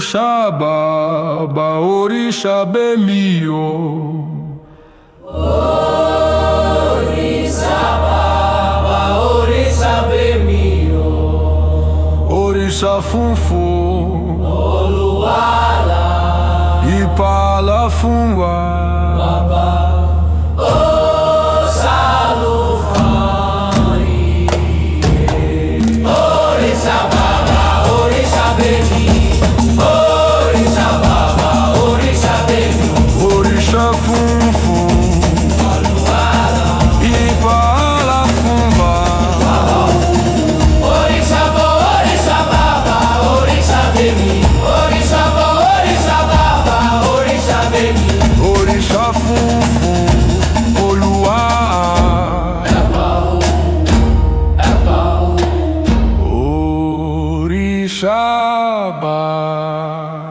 Orixá Baba, Orixá Bemio. Orixá Baba, Orixá Bemio. Orixá Funfun, Oluwala, Ipala Funwa. Baba, Osalufani. Orixá Baba, Orixá Bemio. Orixá Baba, Orixá Bemio. Orixá Funfun, Oluwala, Ipala Funwa. Orixá Baba, Orixá Bemio. Orixá Baba, Orixá Bemio. Orixá Funfun, Oluá. É pau. Orixá Baba.